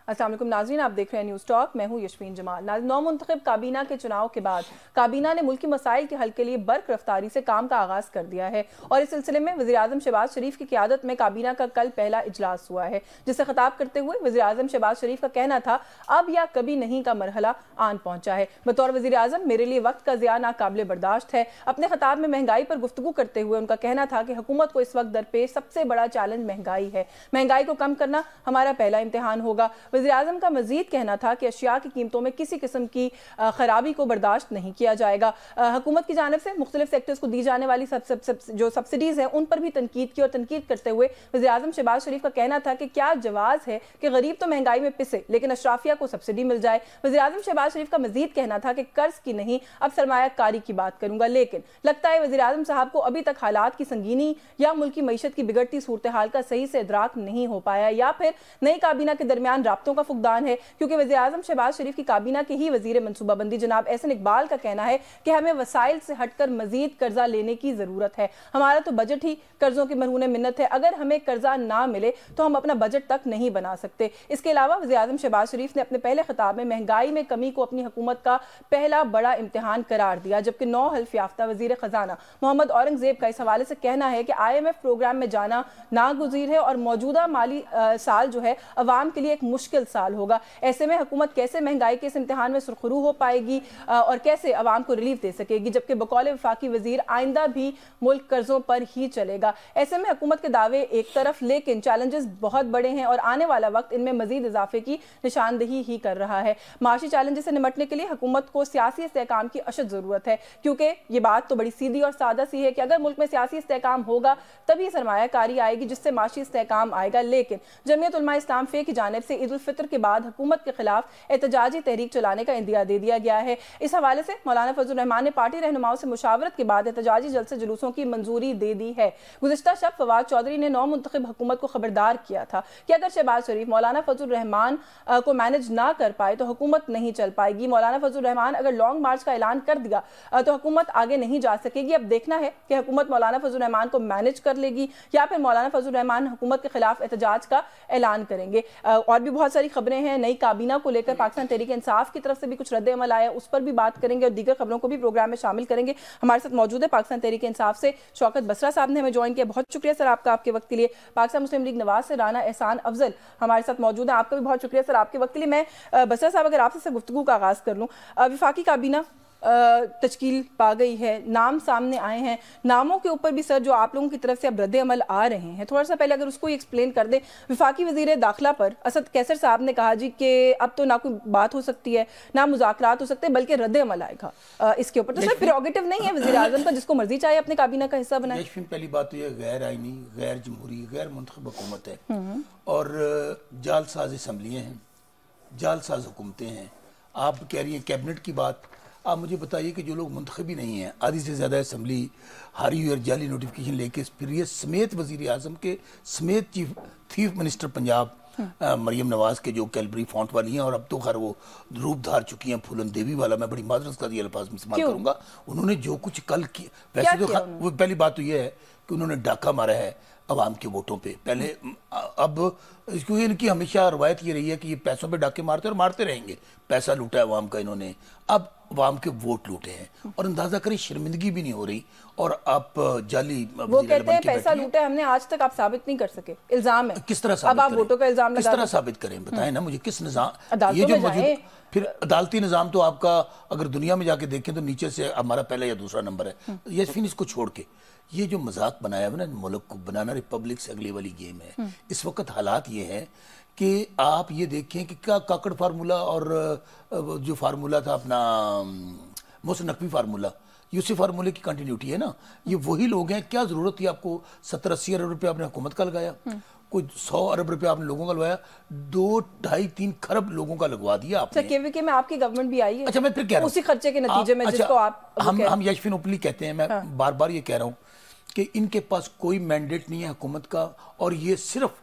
अस्सलाम वालेकुम नाज़रीन, आप देख रहे हैं न्यूज़ टॉक। मैं हूं यशफीन जमाल। नौमुंतखब काबीना के चुनाव के बाद काबीना ने मुल्की मसाइल के हल के लिए बर्क रफ्तारी से काम का आगाज़ कर दिया है और इस सिलसिले में वज़ीर-ए-आज़म शहबाज शरीफ की क़यादत में काबीना का कल पहला इजलास हुआ है, जिसे खिताब करते हुए वज़ीर-ए-आज़म शहबाज शरीफ का कहना था अब या कभी नहीं का मरहला आन पहुंचा है। बतौर वज़ीर-ए-आज़म मेरे लिए वक्त का ज़िया नाकाबिले बर्दाश्त है। अपने खिताब में महंगाई पर गुफ्तगू करते हुए उनका कहना था कि हुकूमत को इस वक्त दरपेश सबसे बड़ा चैलेंज महंगाई है। महंगाई को कम करना हमारा पहला इम्तिहान होगा। वज़ीर-ए-आज़म का मज़ीद कहना था कि अशिया की कीमतों में किसी किस्म की खराबी को बर्दाश्त नहीं किया जाएगा। हुकूमत की जानिब से मुख्तलिफ सेक्टर्स को दी जाने वाली जो सब्सिडीज़ हैं उन पर भी तनकीद की और तनकीद करते हुए वज़ीर-ए-आज़म शहबाज शरीफ का कहना था कि क्या जवाज़ है कि गरीब तो महंगाई में पिसे लेकिन अशराफिया को सब्सिडी मिल जाए। वज़ीर-ए-आज़म शहबाज शरीफ का मज़ीद कहना था कि कर्ज की नहीं अब सरमायाकारी की बात करूंगा, लेकिन लगता है वज़ीर-ए-आज़म साहब को अभी तक हालात की संगीनी या मुल्की मईशत की बिगड़ती सूरत हाल का सही से इदराक नहीं हो पाया या फिर नई काबीना के दरमियान राब्तों का फुकदान है, क्योंकि वज़ीर-ए-आज़म शहबाज शरीफ की काबीना के ही वज़ीर मनसूबाबंदी जनाब एहसन इकबाल का कहना है कि हमें वसाइल से हटकर मजीद कर्जा लेने की जरूरत है। हमारा तो बजट ही कर्जों की मरहून मिन्नत है, अगर हमें कर्जा ना मिले तो हम अपना बजट तक नहीं बना सकते। इसके अलावा वज़ीर-ए-आज़म शहबाज शरीफ ने अपने पहले खिताब में महंगाई में कमी को अपनी हुकूमत का पहला बड़ा इम्तिहान करार दिया, जबकि 9 हल्फ याफ्ता वज़ीर खजाना मोहम्मद औरंगजेब का इस हवाले से कहना है कि IMF प्रोग्राम में जाना नागुज़ीर है और मौजूदा माली साल जो है अवाम के लिए एक मुश्किल साल होगा। ऐसे में हुकूमत कैसे महंगाई के इस इम्तिहान में सुरखरू हो पाएगी और कैसे अवाम को रिलीफ दे सकेगी, जबकि बकौल वफाकी वजीर आइंदा भी मुल्क कर्जों पर ही चलेगा। ऐसे में हुकूमत के दावे एक तरफ, लेकिन चैलेंजेस बहुत बड़े हैं और आने वाला वक्त इनमें मजीद इजाफे की निशानदही ही कर रहा है। माशी चैलेंजेस से निपटने के लिए हुकूमत को सियासी इस्तेहकाम की अशद जरूरत है, क्योंकि ये बात तो बड़ी सीधी और सादा सी है कि अगर मुल्क में सियासी इस्तेहकाम होगा तभी सरमायाकारी आएगी, जिससे माशी इस्तेहकाम आएगा। लेकिन जमीयत उलमा इस्लाम फे की जानिब से ईद उल फितर के बाद हुकूमत के खिलाफ एहतजाजी तहरीक चलाने का इंदिया दे दिया गया है। इस हवाले से मौलाना फजल रहमान ने पार्टी रहनुमाओं से मुशावरत के बाद एहतजाजी जलसे जुलूसों की मंजूरी दे दी है। गुज़िश्ता शब फवाद चौधरी ने नौमुंतखब हुकूमत को खबरदार किया था कि अगर शहबाज शरीफ मौलाना फजल रहमान को मैनेज ना कर पाए तो हुकूमत नहीं चल पाएगी। मौलाना फजल रहमान अगर लॉन्ग मार्च का ऐलान कर दिया तो हुकूमत आगे नहीं जा सकेगी। अब देखना है कि हुकूमत मौलाना फजल रहमान को मैनेज कर लेगी या फिर मौलाना फजल रहमान हुकूमत के खिलाफ एहतजाज का ऐलान करेंगे। और भी बहुत सारी खबरें हैं। नई काबीना को लेकर पाकिस्तान तहरीक इंसाफ की तरफ से भी कुछ रद्द अमल आया, उस पर भी बात करेंगे और दीगर खबरों को भी प्रोग्राम में शामिल करेंगे। हमारे साथ मौजूद है पाकिस्तान तहरीक इंसाफ से शौकत बसरा साहब ने हमें ज्वाइन किया। बहुत शुक्रिया सर आपका, आपके वक्त के लिए। पाकिस्तान मुस्लिम लीग नवाज से राना एहसान अफजल हमारे साथ मौजूद है, आपका भी बहुत शुक्रिया सर आपके वक्त के लिए। मैं बसरा साहब अगर आपसे गुफ्तगू का आगाज़ कर लूँ, वफाकी काबीना तश्कील पा गई है, नाम सामने आए हैं, नामों के ऊपर भी सर जो आप लोगों की तरफ से अब रद्द अमल आ रहे हैं, थोड़ा सा पहले अगर उसको एक्सप्लेन कर दें। वफाकी वजीर दाखिला पर असद कैसर साहब ने कहा जी कि अब तो ना कोई बात हो सकती है ना मुज़ाकरात हो सकते हैं बल्कि रद्द अमल आएगा इसके ऊपर। तो सर प्रेरोगेटिव नहीं है वज़ीर आज़म का जिसको मर्जी चाहे अपने काबीना का हिस्सा बनाए? पहली बात तो ये गैर आईनी, गैर जमहूरी, गैर मुंतखब हुकूमत है और जालसाज असम्बलियाँ हैं, जालसाज हुकूमतें हैं। आप कह रही हैं कैबिनेट की बात, आप मुझे बताइए कि जो लोग मुंतखबी नहीं हैं, आधी से ज़्यादा असम्बली हारी हुई और जाली नोटिफिकेशन लेके फिर समेत वज़ीर आज़म के समेत चीफ मिनिस्टर पंजाब मरियम नवाज के जो कैलबरी फॉन्ट वाली हैं और अब तो खैर वो रूप धार चुकी हैं फूलन देवी वाला, मैं बड़ी माजरत का ये अल्फाज में इस्तेमाल करूँगा। उन्होंने जो कुछ कल किया, वैसे तो वो पहली बात तो ये है कि उन्होंने डाका मारा है अवाम के वोटों पे पहले। अब क्योंकि इनकी हमेशा रवायत ये रही है कि ये पैसों पे डाके मारते और मारते रहेंगे, पैसा लूटा है अवाम का इन्होंने, अब अवाम के वोट लूटे हैं और अंदाजा करें शर्मिंदगी भी नहीं हो रही और आप जाली वो कहते हैं पैसा लूटा हमने, आज तक आप साबित नहीं कर सके, इल्जाम है। किस तरह साबित अब आप वोटों का इल्जाम किस तरह साबित करें, बताएं ना मुझे। किस निजाम ये जो मौजूद, फिर अदालती निज़ाम तो आपका अगर दुनिया में जाके देखें तो नीचे से हमारा पहला या दूसरा नंबर है। ये फिर इसको छोड़ के ये जो मजाक बनाया ना मुल्क को बनाना रिपब्लिक से अगले वाली गेम है। इस वक्त हालात ये हैं कि आप ये देखें कि क्या काकड़ फार्मूला और जो फार्मूला था अपना मोहसिन नकवी फार्मूला, यूसी फार्मूले की कंटिन्यूटी है ना, ये वही लोग हैं। क्या जरूरत थी आपको 70-80 अरब रुपये आपने हुकूमत का लगाया, कोई 100 अरब रुपये आपने लोगों का लगवाया, 2-2.5-3 खरब लोगों का लगवा दिया आपने। केवीके में आपकी गवर्नमेंट भी आई है। अच्छा मैं फिर कह रहा हूं उसी खर्चे के नतीजे में जिसको आप हम यशफिन ओपनली कहते हैं, मैं बार बार ये कह रहा हूं कि इनके पास कोई मैंडेट नहीं है हुकूमत का और ये सिर्फ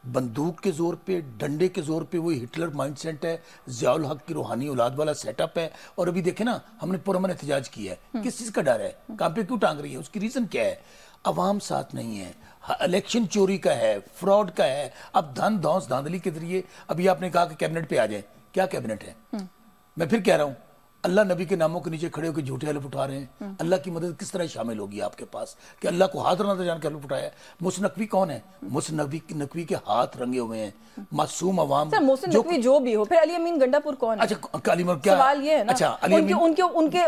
बंदूक के जोर पे, डंडे के जोर पे, वही हिटलर माइंडसेट है, ज़ियाउल हक की रूहानी औलाद वाला सेटअप है। और अभी देखे ना हमने पुरअमन एहतजाज किया है, किस चीज़ का डर है, कहाँ पे क्यों टांग रही है, उसकी रीज़न क्या है? अवाम साथ नहीं है, इलेक्शन चोरी का है, फ्रॉड का है, अब धन धौंस धांधली के जरिए। अभी आपने कहा कि कैबिनेट पे आ जाए, क्या कैबिनेट है? मैं फिर कह रहा हूं, अल्लाह नबी के नामों के नीचे खड़े होकर झूठे हलफ उठा रहे हैं। अल्लाह की मदद किस तरह शामिल होगी आपके पास कि अल्लाह को हाथ ना जान के हलफ उठाया? मोहसिन नकवी कौन है? मोहसिन नकवी के हाथ रंगे हुए हैं मासूम अवाम। सर मोहसिन नकवी जो भी हो, फिर अली अमीन गंडापुर कौन है? अच्छा क्या सवाल ये है ना? अच्छा, अली अमीन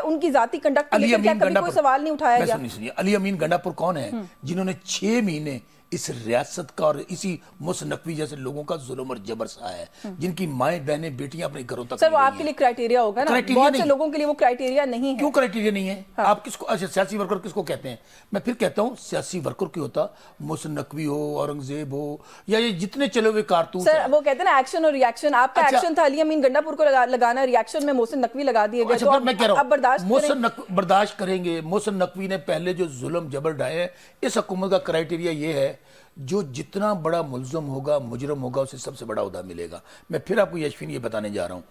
उनकी जाती कंडक्ट को लेकर क्या कभी कोई सवाल नहीं उठाया गया? सुनिए, अली अमीन गंडापुर कौन है? जिन्होंने 6 महीने इस रियासत का और इसी मोहसिन नकवी जैसे लोगों का जुल्म और जबर सहा है, जिनकी माएं बहनें बेटियां अपने घरों तक। सर वो आपके लिए क्राइटेरिया होगा ना, बहुत से लोगों के लिए वो क्राइटेरिया नहीं है। क्यों क्राइटेरिया नहीं है? हाँ। आप किसको, अच्छा सियासी वर्कर किसको कहते हैं? मैं फिर कहता हूं सियासी वर्कर की होता मोहसिन नकवी हो, औरंगजेब हो, या ये जितने चले हुए कारतूस। सर वो कहते हैं ना एक्शन और रिएक्शन, आपका एक्शन था अली अमीन गंडापुर को लगाना, रिएक्शन में मोहसिन नकवी लगा दिए गए। तो मैं कह रहा हूं बर्दाश्त करेंगे। मोहसिन नकवी ने पहले जो जुल्म जबर ढाए हैं, इस हुकूमत का क्राइटेरिया ये है जो जितना बड़ा मुल्ज़म होगा, मुजरम होगा, उसे सबसे बड़ा उहदा मिलेगा। मैं फिर आपको यशफीन ये बताने जा रहा हूँ,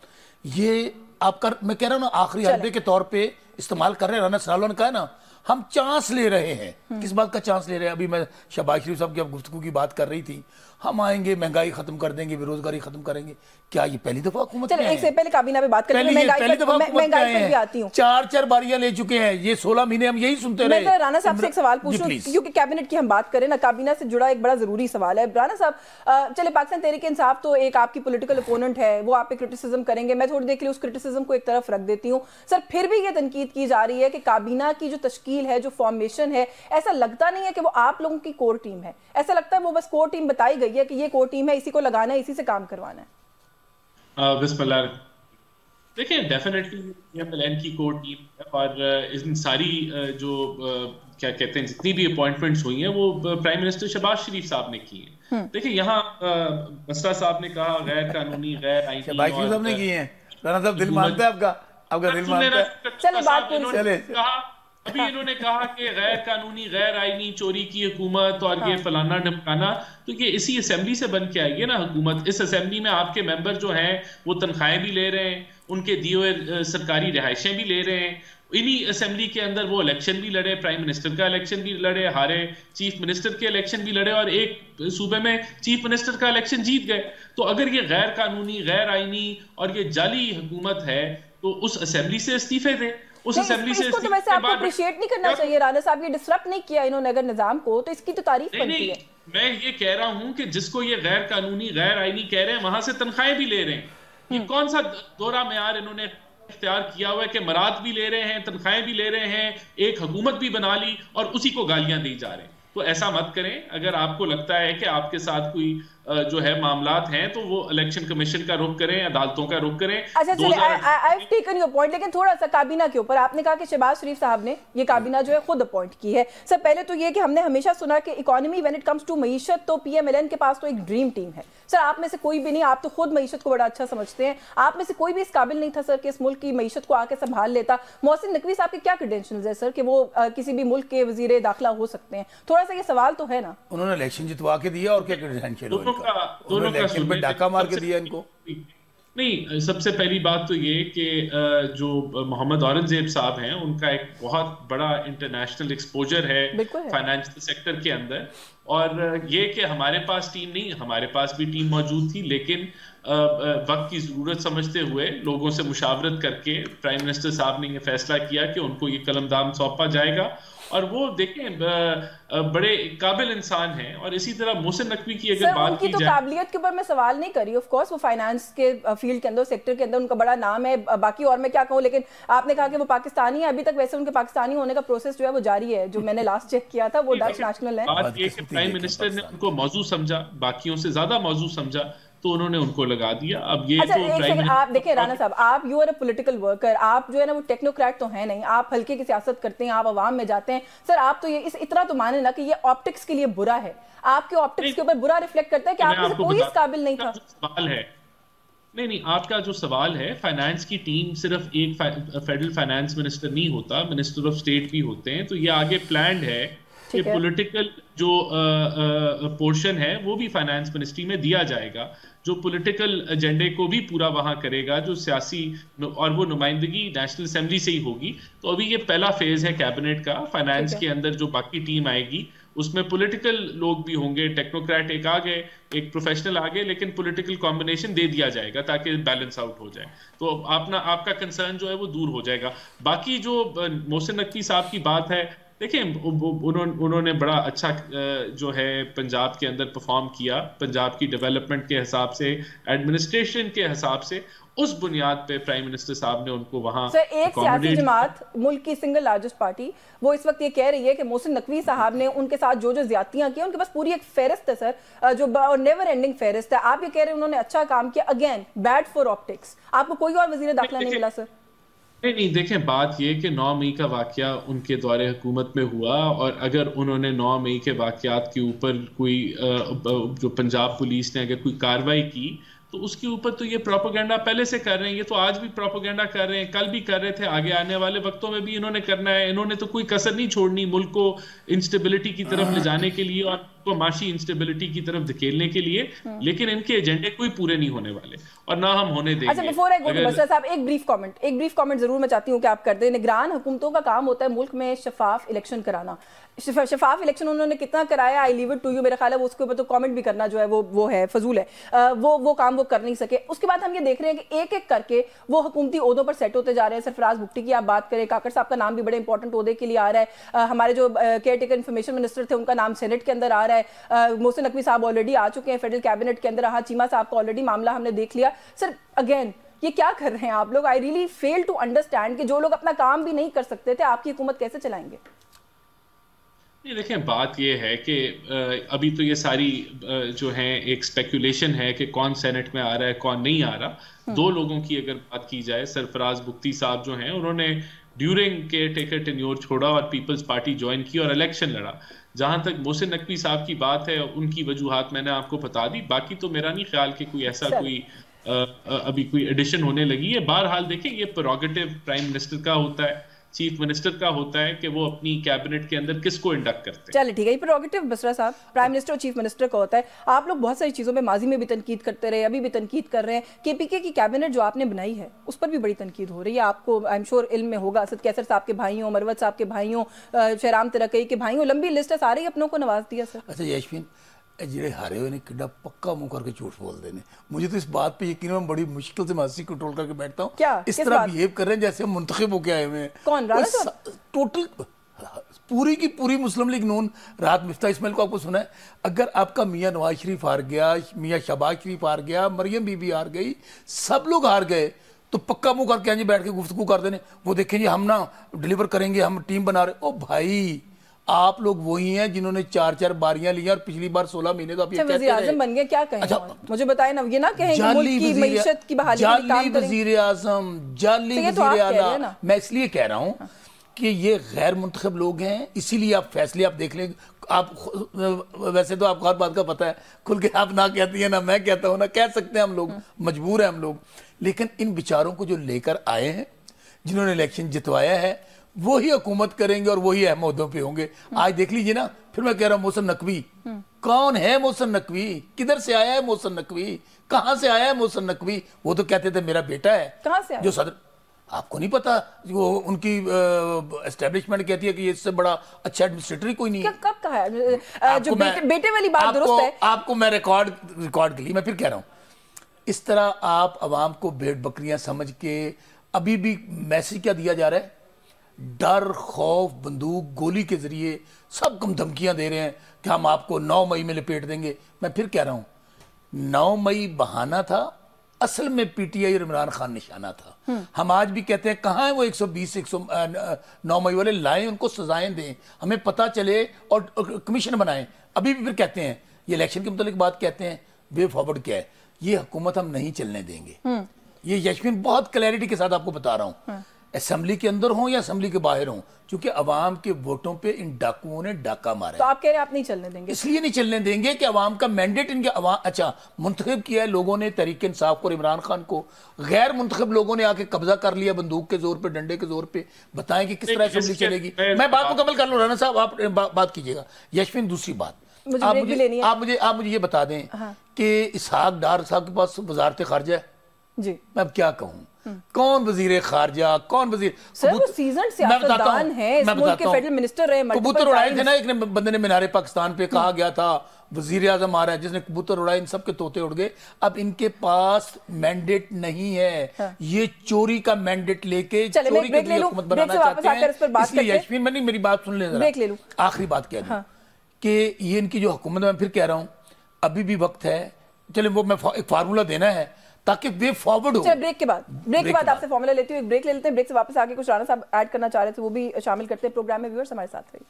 ये आपका मैं कह रहा हूँ ना आखिरी हलवे के तौर पे इस्तेमाल कर रहे हैं। राना सनाउल्लाह ने कहा ना, हम चांस ले रहे हैं। किस बात का चांस ले रहे हैं? अभी मैं शहबाज शरीफ साहब की गुफ्तगू की बात कर रही थी, हम आएंगे, महंगाई खत्म कर देंगे, बेरोजगारी खत्म करेंगे। क्या ये पहली दफा हुकूमत में? एक से पहले काबीना पे बात करें, महंगाई पर भी आती हूं। 4 बारियां ले चुके हैं, ये 16 महीने हम यही सुनते रहे। मैं राणा साहब से एक सवाल पूछूं, क्योंकि कैबिनेट की हम बात करें ना, काबीना से जुड़ा एक बड़ा जरूरी सवाल है। राणा साहब, चले पाकिस्तान तहरीक इंसाफ तो एक आपकी पॉलिटिकल ओपोनेंट है, वो आप पे क्रिटिसिज्म करेंगे, मैं थोड़ी देर के लिए उस क्रिटिसिज्म को एक तरफ रख देती हूँ। सर फिर भी ये तनकीद की जा रही है कि काबीना की जो तश्कील है, जो फॉर्मेशन है, ऐसा लगता नहीं है कि वो आप लोगों की कोर टीम है। ऐसा लगता है वो बस कोर टीम बताई गई है कि ये कोर टीम है, इसी को लगाना है, इसी से काम करवाना है। बिस्मिल्लाह। देखिए डेफिनेटली पीएमएलएन की कोर टीम है, और इन सारी जो क्या कहते हैं जितनी भी अपॉइंटमेंट्स हुई हैं वो प्राइम मिनिस्टर शहबाज शरीफ साहब ने की हैं। देखिए यहाँ मसरा साहब ने कहा गैर कानूनी, गैर आईनी, शहबाज शरीफ साहब ने की हैं। राणा साहब दिल मानता है आपका दिल मानता है। चलिए बात पूरी कहा, अभी इन्होंने कहा कि गैर कानूनी, गैर आईनी, चोरी की हुकूमत और ये फलाना ढमकाना, तो ये इसी असेंबली से बन के आई है ना हुकूमत। इस असेंबली में आपके मेंबर जो हैं वो तनख्वाहें भी ले रहे हैं, उनके दिए हुए सरकारी रिहाइशें भी ले रहे हैं। इन्हीं असेंबली के अंदर वो इलेक्शन भी लड़े, प्राइम मिनिस्टर का इलेक्शन भी लड़े, हारे, चीफ मिनिस्टर के इलेक्शन भी लड़े, और एक सूबे में चीफ मिनिस्टर का इलेक्शन जीत गए। तो अगर ये गैर कानूनी, गैर आईनी और ये जाली हुकूमत है तो उस असेंबली से इस्तीफे दे। उस असेंबली से इसको तो वैसे आपको अप्रिशिएट नहीं करना चाहिए राणा साहब, ये डिसरप्ट नहीं किया इन्होंने अगर निजाम को, तो इसकी तो तारीफ बनती है। मैं ये कह रहा हूं कि जिसको ये गैर कानूनी, गैर आईनी कह रहे हैं, वहां से तनख्वाहें भी ले रहे हैं। ये कौन सा दोहरा मेयार इन्होंने इख्तियार किया हुआ है कि मराद भी ले रहे हैं, तनख्वाहें भी ले रहे हैं, एक हुकूमत भी बना ली और उसी को गालियां दी जा रहे हैं। तो ऐसा मत करें। अगर आपको लगता है कि आपके साथ कोई जो है मामलात हैं तो वो इलेक्शन कमीशन का रुख करें, अदालतों का रुख करें। अच्छा चलिए, I have taken your point, लेकिन थोड़ा सा काबीना के ऊपर आपने कहा कि शहबाज शरीफ साहब ने ये काबीना जो है खुद अपॉइंट की है। सर पहले तो ये कि हमने हमेशा सुना कि economy when it comes to मईशत तो पीएमएलएन के पास तो एक ड्रीम टीम है। सर आप में से कोई भी नहीं, आप तो खुद मईशत को बड़ा अच्छा समझते हैं, आप में से कोई भी इस काबिल नहीं था सर कि इस मुल्क की मईशत को आके संभाल लेता। मोहसिन नकवी साहब के क्या क्रेडेंशियल्स है सर कि वो किसी भी मुल्क के वजीर दाखिला हो सकते हैं? थोड़ा सा ये सवाल तो है ना। उन्होंने इलेक्शन जितवा के दिया, और क्या क्रेडेंशियल हो इनका? इलेक्शन पे डाका मार के दिया इनको। नहीं, सबसे पहली बात तो ये कि जो मोहम्मद औरंगजेब साहब हैं उनका एक बहुत बड़ा इंटरनेशनल एक्सपोजर है फाइनेंशियल सेक्टर के अंदर, और ये कि हमारे पास टीम नहीं, हमारे पास भी टीम मौजूद थी, लेकिन वक्त की ज़रूरत समझते हुए लोगों से मुशावरत करके प्राइम मिनिस्टर साहब ने ये फैसला किया कि उनको ये कलमदाम सौंपा जाएगा। और वो देखें बड़े काबिल इंसान हैं। और इसी तरह मोहसिन नकवी की अगर बात की जाए, काबिलियत के ऊपर मैं सवाल नहीं कर रही, ऑफ कोर्स वो फाइनेंस के फील्ड के अंदर, सेक्टर के अंदर उनका बड़ा नाम है, बाकी और मैं क्या कहूँ, लेकिन आपने कहा कि वो पाकिस्तानी है, अभी तक वैसे उनके पाकिस्तानी होने का प्रोसेस जो है वो जारी है। जो मैंने लास्ट चेक किया था वो डच नेशनल है। बात ये कि प्राइम मिनिस्टर ने उनको मौजू समझा, बाकियों से ज्यादा मौजू समझा, तो उन्होंने उनको लगा दिया। अब ये अच्छा, तो आप देखिए राणा साहब, आप you are a political worker, आप जो है ना वो टेक्नोक्रेट तो है नहीं, आप हल्के की सियासत करते हैं, आप आवाम में जाते हैं। सर आप तो ये इतना तो माने ना कि ये ऑप्टिक्स के लिए बुरा है, आपके ऑप्टिक्स के ऊपर बुरा रिफ्लेक्ट करता है कि आप में से कोई इस काबिल नहीं था। सवाल है नहीं, आपका जो सवाल है, फाइनेंस की टीम सिर्फ एक फेडरल फाइनेंस मिनिस्टर नहीं होता, मिनिस्टर ऑफ स्टेट भी होते हैं। तो ये आगे प्लान्ड है कि पॉलिटिकल जो पोर्शन है वो भी फाइनेंस मिनिस्ट्री में दिया जाएगा, जो पॉलिटिकल एजेंडे को भी पूरा वहां करेगा, जो सियासी, और वो नुमाइंदगी नेशनल असेंबली से ही होगी। तो अभी ये पहला फेज है कैबिनेट का। फाइनेंस के अंदर जो बाकी टीम आएगी उसमें पॉलिटिकल लोग भी होंगे, टेक्नोक्रेट एक आ गए, एक प्रोफेशनल आ गए, लेकिन पॉलिटिकल कॉम्बिनेशन दे दिया जाएगा ताकि बैलेंस आउट हो जाए। तो आपका कंसर्न जो है वो दूर हो जाएगा। बाकी जो मोहसिन नकवी साहब की बात है, देखिए उन्होंने बड़ा अच्छा जो है पंजाब के अंदर परफॉर्म किया, पंजाब की डेवलपमेंट के हिसाब से, एडमिनिस्ट्रेशन के हिसाब से। उस बुनियाद पे प्राइम मिनिस्टर साहब ने उनको वहां सर, एक सियासी जमात, मुल्क की सिंगल लार्जेस्ट पार्टी, वो इस वक्त ये कह रही है कि मोहसिन नकवी साहब ने उनके साथ जो जो ज्यादतियां की, उनके पास पूरी एक फेहरिस्त है सर, जो नेवर एंडिंग फेहरिस्त है। आप ये कह रहे हैं उन्होंने अच्छा काम किया, अगेन बैड फॉर ऑप्टिक्स। आपको कोई और वजीर दाखिला नहीं मिला सर? नहीं, देखें, बात ये कि 9 मई का वाकया उनके दौरे हुकूमत में हुआ, और अगर उन्होंने 9 मई के वाकयात के ऊपर कोई जो पंजाब पुलिस ने अगर कोई कार्रवाई की, तो उसके ऊपर तो ये प्रोपेगेंडा पहले से कर रहे हैं। ये तो आज भी प्रोपेगेंडा कर रहे हैं, कल भी कर रहे थे, आगे आने वाले वक्तों में भी इन्होंने करना है। इन्होंने तो कोई कसर नहीं छोड़नी मुल्क को इंस्टेबिलिटी की तरफ ले जाने के लिए और को माशी इंस्टेबिलिटी की तरफ धकेलने के लिए, लेकिन इनके एजेंडे कोई पूरे नहीं होने वाले और ना हम होने देंगे। अच्छा, before I go to Basra साहब, एक ब्रीफ कमेंट जरूर मैं चाहती हूँ कि आप कर दें। निगरान हुकूमतों का काम होता है मुल्क में शफाफ इलेक्शन कराना। शफाफ इलेक्शन उन्होंने कितना कराया, I leave it to you. मेरा ख्याल है उसके ऊपर तो कमेंट भी करना जो है वो है फजूल है। वो काम वो कर नहीं सके। उसके बाद हम ये देख रहे हैं कि एक एक करके वो हुकूमती ओहदों पर सेट होते जा रहे हैं। सरफराज भुट्टी की आप बात करें, काकड़ साहब का नाम भी बड़े इंपॉर्टेंट ओहदे के लिए आ रहा है। हमारे जो केयर टेकर इंफॉर्मेशन मिनिस्टर थे उनका नाम सेनेट के अंदर आ रहा है। मोहसिन नकवी साहब ऑलरेडी आ चुके हैं फेडरल कैबिनेट के अंदर। चीमा साहब का ऑलरेडी मामला हमने देख लिया। सर अगेन ये क्या कर रहे हैं आप लोग? I really fail to understand कि जो लोग अपना काम भी नहीं कर सकते थे, आपकी हुकूमत कैसे चलाएंगे? नहीं, देखें, बात ये है कि अभी तो ये सारी जो है एक स्पेकुलेशन है कि कौन सेनेट में आ रहा है, कौन नहीं आ रहा। दो लोगों की अगर बात की जाए, सरफराज भुट्टी साहब जो हैं उन्होंने ड्यूरिंग केयर टेकर टेन्योर छोड़ा और पीपल्स पार्टी ज्वाइन की और इलेक्शन लड़ा। जहां तक मोहसिन नकवी साहब की बात है, उनकी वजूहात मैंने आपको बता दी। बाकी तो मेरा नहीं ख्याल कि कोई ऐसा कोई अभी कोई एडिशन होने लगी है। बहरहाल देखें, ये प्रेरोगेटिव प्राइम मिनिस्टर का होता है, चीफ मिनिस्टर का होता है कि वो अपनी कैबिनेट के अंदर किसको इंडक्ट करते हैं। चलिए ठीक है, ये प्रेरोगेटिव बसरा साहब प्राइम मिनिस्टर और चीफ मिनिस्टर का होता है। आप लोग बहुत सारी चीज़ों में माजी में भी तनकीद करते रहे, अभी भी तनकीद कर रहे हैं। केपीके की कैबिनेट जो आपने बनाई है उस पर भी बड़ी तनकीद हो रही है। आपको आई एम श्योर इल्म में होगा, असद कैसर साहब के भाइयों, मरवत साहब के भाइयों, शहराम तरकई के भाइयों, लंबी लिस्ट है, सारे अपनों को नवाज दिया सर। अच्छा यशविन, ਜਿਹੜੇ हारे हुए ने किड्डा पक्का मुंह करके झूठ बोलते हैं। मुझे तो इस बात पे यकीन है, बड़ी मुश्किल से मासी कंट्रोल करके बैठता हूँ। क्या इस तरह बिहेव कर रहे हैं जैसे हम मुंतखब होके आए हुए हैं। कौन? टोटल पूरी की पूरी मुस्लिम लीग नून, राहत मिफ्ता इस्माइल को आपको सुना है। अगर आपका मियाँ नवाज शरीफ हार गया, मियाँ शहबाज शरीफ हार गया, मरियम बीबी हार गई, सब लोग हार गए, तो पक्का मुंह करके आए बैठ के गुफ्तगू कर देने, वो देखें जी हम ना डिलीवर करेंगे, हम टीम बना रहे। ओ भाई, आप लोग वही हैं जिन्होंने 4-4 बारियां ली और पिछली बार 16 महीने तो आप ये कहते रहे बन गए। क्या कहें? अच्छा, मुझे बताएं ना, ये ना कहें कि मुल्क की मईशत की बहाली के लिए काम करें। वजीर आजम, जाली वजीर आला। मैं इसलिए कह रहा हूं कि ये गैर मुंतखब लोग हैं, इसीलिए आप फैसले आप देख लें। आप वैसे तो आपको हर बात का पता है, खुल के आप ना कहती है ना मैं कहता हूं, ना कह सकते हैं हम लोग, मजबूर है हम लोग। लेकिन इन बेचारों को जो लेकर आए हैं, जिन्होंने इलेक्शन जितवाया है, वही हुकूमत करेंगे और वही अहम ओहदों पे होंगे। आज देख लीजिए ना, फिर मैं कह रहा हूं मोहसिन नकवी, कौन है मोहसिन नकवी? किधर से आया है मोहसिन नकवी? कहां से आया है मोहसिन नकवी? वो तो कहते थे मेरा बेटा है। कहां से आया? जो सदर, आपको नहीं पता? वो उनकी एस्टेब्लिशमेंट कहती है कि ये इससे बड़ा अच्छा एडमिनिस्ट्रेटर कोई नहीं है। कब कहा है? जो बेटे वाली बात दुरुस्त है। आपको मैं रिकॉर्ड के लिए मैं फिर कह रहा हूं, इस तरह आप अवाम को भेड़ बकरियां समझ के अभी भी मैसेज क्या दिया जा रहा है? डर, खौफ, बंदूक, गोली के जरिए सब कम धमकियां दे रहे हैं कि हम आपको 9 मई में लपेट देंगे। मैं फिर कह रहा हूं, 9 मई बहाना था, असल में पीटीआई और इमरान खान निशाना था। हम आज भी कहते हैं कहाँ है वो 120-9 मई वाले, लाएं, उनको सजाएं दें, हमें पता चले और कमीशन बनाएं। अभी भी फिर कहते हैं, ये इलेक्शन के मुतालिक बात कहते हैं, वे फॉरवर्ड क्या है, ये हुकूमत हम नहीं चलने देंगे। ये यशविन बहुत क्लैरिटी के साथ आपको बता रहा हूं। असेंबली के अंदर हों या असेंबली के बाहर हों, क्योंकि अवाम के वोटों पे इन डाकुओं ने डाका मारा। तो आप कह रहे हैं आप नहीं चलने देंगे? इसलिए नहीं चलने देंगे कि अवाम का मैंडेट इनके अच्छा मुंतखब किया है लोगों ने, तहरीक इंसाफ को और इमरान खान को। गैर मुंतखब लोगों ने आके कब्जा कर लिया बंदूक के जोर पे, डंडे के जोर पे। बताएं कि किस तरह असेंबली चलेगी। मैं बात मुकम्मल कर लूँ, राना साहब आप बात कीजिएगा। यशविन, दूसरी बात, आप मुझे ये बता दें कि इसहाक डार साहब के पास वजारत खारजा है जी। मैं अब क्या कहूँ, कौन वजीर खारजा, कौन वजीर, सियासतदान है, इस मुल्क के फेडरल मिनिस्टर रहे, कबूतर उड़ाए थे ना एक बंदे ने मीनारे पाकिस्तान पे, कहा गया था वजीर आजम आ रहा है, जिसने कबूतर उड़ाए, इन सब के तोते उड़ गए। अब इनके पास मैंडेट नहीं है, ये चोरी का मैंडेट लेके चोरी की हुकूमत बनाना चाहते हैं। इसलिए यशमीन, मैंने मेरी बात सुन ले, आखिरी बात कह दूं कि ये इनकी जो हुकूमत, मैं फिर कह रहा हूं अभी भी वक्त है, चले वो मैं एक फार्मूला देना है ताकि वे फॉरवर्ड हो। ब्रेक के बाद आपसे फॉर्मूला लेती हूँ, एक ब्रेक ले लेते हैं। ब्रेक से वापस आके कुछ राणा साहब ऐड करना चाह रहे थे, वो भी शामिल करते हैं प्रोग्राम में। व्यूअर्स हमारे साथ रहिए।